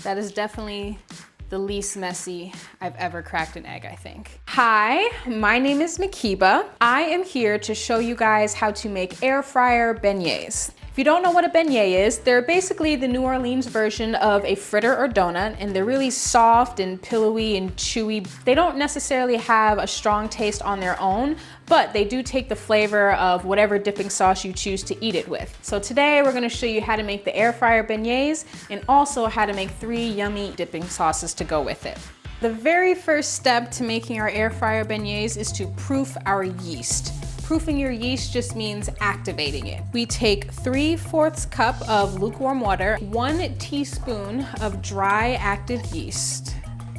That is definitely the least messy I've ever cracked an egg, I think. Hi, my name is Makiba. I am here to show you guys how to make air fryer beignets. If you don't know what a beignet is, they're basically the New Orleans version of a fritter or donut, and they're really soft and pillowy and chewy. They don't necessarily have a strong taste on their own, but they do take the flavor of whatever dipping sauce you choose to eat it with. So today we're gonna show you how to make the air fryer beignets and also how to make 3 yummy dipping sauces to go with it. The very first step to making our air fryer beignets is to proof our yeast. Proofing your yeast just means activating it. We take 3/4 cup of lukewarm water, 1 teaspoon of dry active yeast.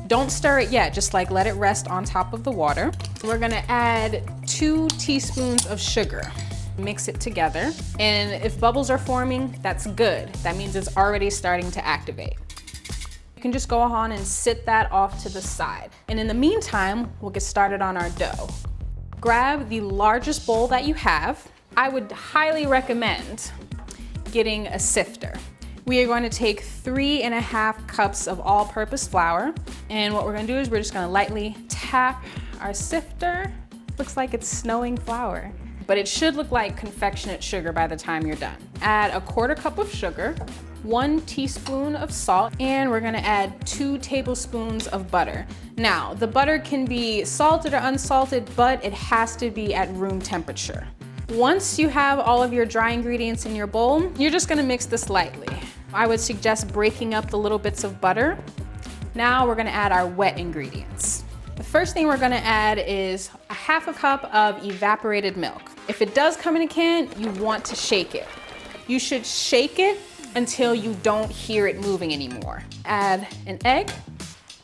Don't stir it yet, just like let it rest on top of the water. We're gonna add 2 teaspoons of sugar. Mix it together, and if bubbles are forming, that's good. That means it's already starting to activate. You can just go on and sit that off to the side. And in the meantime, we'll get started on our dough. Grab the largest bowl that you have. I would highly recommend getting a sifter. We are going to take 3.5 cups of all-purpose flour. And what we're gonna do is we're just gonna lightly tap our sifter. Looks like it's snowing flour, but it should look like confectionate sugar by the time you're done. Add 1/4 cup of sugar, 1 teaspoon of salt, and we're gonna add 2 tablespoons of butter. Now, the butter can be salted or unsalted, but it has to be at room temperature. Once you have all of your dry ingredients in your bowl, you're just gonna mix this lightly. I would suggest breaking up the little bits of butter. Now we're gonna add our wet ingredients. The first thing we're gonna add is 1/2 cup of evaporated milk. If it does come in a can, you want to shake it. You should shake it until you don't hear it moving anymore. Add an egg,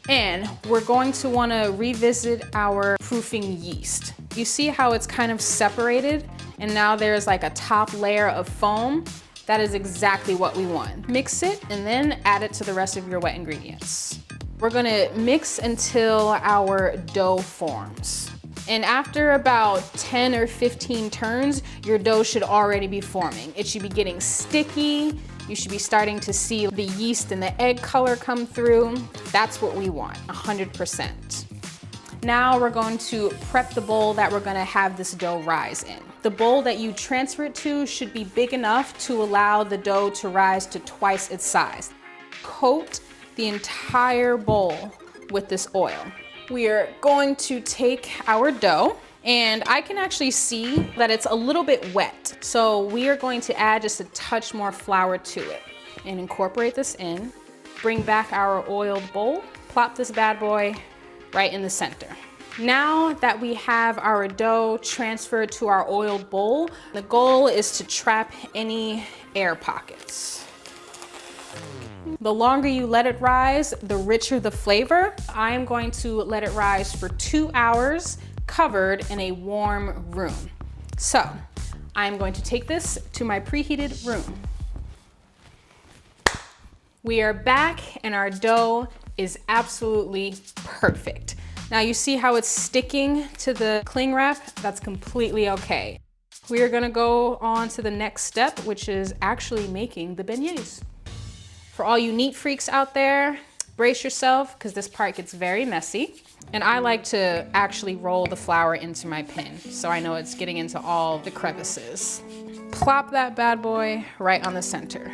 and we're going to wanna revisit our proofing yeast. You see how it's kind of separated, and now there's like a top layer of foam? That is exactly what we want. Mix it, and then add it to the rest of your wet ingredients. We're gonna mix until our dough forms. And after about 10 or 15 turns, your dough should already be forming. It should be getting sticky. You should be starting to see the yeast and the egg color come through. That's what we want, 100%. Now we're going to prep the bowl that we're gonna have this dough rise in. The bowl that you transfer it to should be big enough to allow the dough to rise to twice its size. Coat the entire bowl with this oil. We are going to take our dough, and I can actually see that it's a little bit wet. So we are going to add just a touch more flour to it and incorporate this in. Bring back our oiled bowl, plop this bad boy right in the center. Now that we have our dough transferred to our oiled bowl, the goal is to trap any air pockets. The longer you let it rise, the richer the flavor. I'm going to let it rise for 2 hours, covered in a warm room. So I'm going to take this to my preheated room. We are back, and our dough is absolutely perfect. Now you see how it's sticking to the cling wrap? That's completely okay. We are gonna go on to the next step, which is actually making the beignets. For all you neat freaks out there, brace yourself, because this part gets very messy. And I like to actually roll the flour into my pan, so I know it's getting into all the crevices. Plop that bad boy right on the center.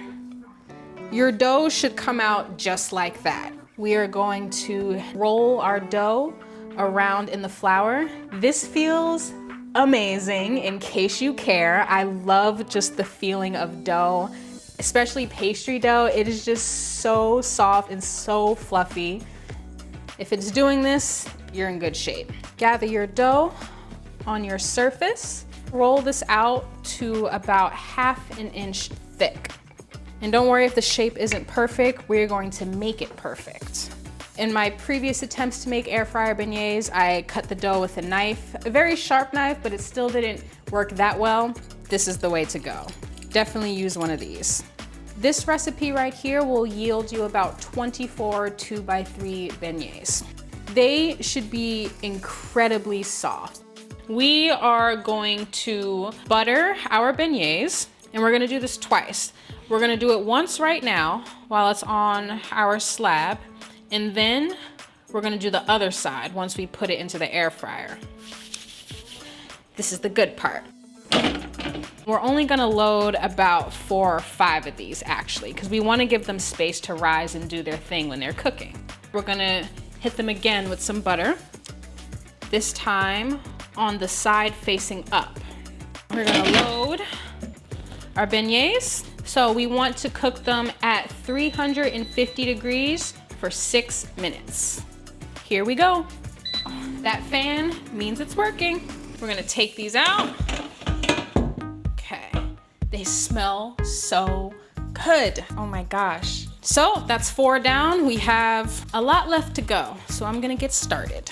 Your dough should come out just like that. We are going to roll our dough around in the flour. This feels amazing, in case you care. I love just the feeling of dough, especially pastry dough. It is just so soft and so fluffy. If it's doing this, you're in good shape. Gather your dough on your surface. Roll this out to about 1/2 inch thick. And don't worry if the shape isn't perfect, we're going to make it perfect. In my previous attempts to make air fryer beignets, I cut the dough with a knife, a very sharp knife, but it still didn't work that well. This is the way to go. Definitely use one of these. This recipe right here will yield you about 24 2x3 beignets. They should be incredibly soft. We are going to butter our beignets. And we're gonna do this twice. We're gonna do it once right now while it's on our slab, and then we're gonna do the other side once we put it into the air fryer. This is the good part. We're only gonna load about 4 or 5 of these actually, because we wanna give them space to rise and do their thing when they're cooking. We're gonna hit them again with some butter, this time on the side facing up. We're gonna load our beignets. So we want to cook them at 350 degrees for 6 minutes. Here we go. That fan means it's working. We're gonna take these out. Okay, they smell so good. Oh my gosh. So that's 4 down. We have a lot left to go. So I'm gonna get started.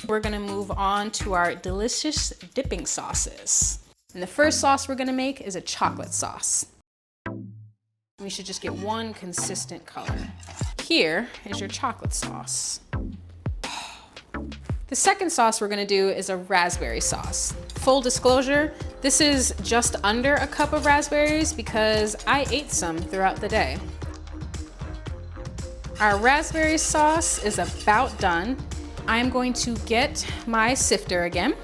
We're gonna move on to our delicious dipping sauces. And the first sauce we're gonna make is a chocolate sauce. We should just get one consistent color. Here is your chocolate sauce. The second sauce we're gonna do is a raspberry sauce. Full disclosure, this is just under a cup of raspberries because I ate some throughout the day. Our raspberry sauce is about done. I'm going to get my sifter again.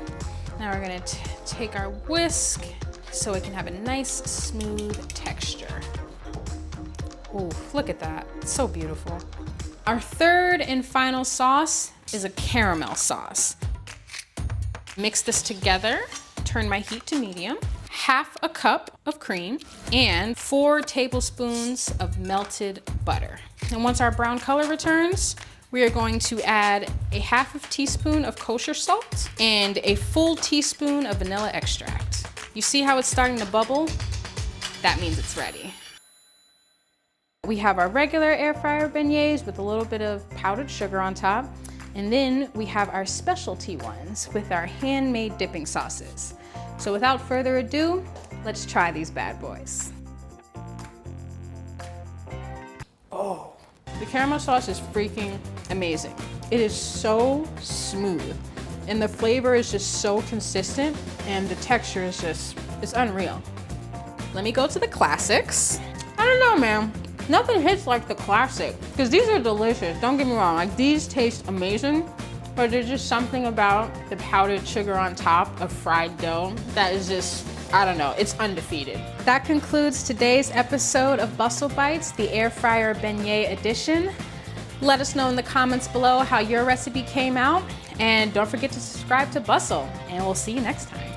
Now we're gonna take our whisk so it can have a nice smooth texture. Oh, look at that, it's so beautiful. Our third and final sauce is a caramel sauce. Mix this together, turn my heat to medium, half a cup of cream, and 4 tablespoons of melted butter. And once our brown color returns, we are going to add a ½ teaspoon of kosher salt and a full teaspoon of vanilla extract. You see how it's starting to bubble? That means it's ready. We have our regular air fryer beignets with a little bit of powdered sugar on top. And then we have our specialty ones with our handmade dipping sauces. So without further ado, let's try these bad boys. Oh, the caramel sauce is freaking amazing. It is so smooth and the flavor is just so consistent and the texture is it's unreal. Let me go to the classics. I don't know, man. Nothing hits like the classic, because these are delicious, don't get me wrong, like these taste amazing, but there's just something about the powdered sugar on top of fried dough that is just, I don't know, it's undefeated. That concludes today's episode of Bustle Bites, the air fryer beignet edition. Let us know in the comments below how your recipe came out, and don't forget to subscribe to Bustle, and we'll see you next time.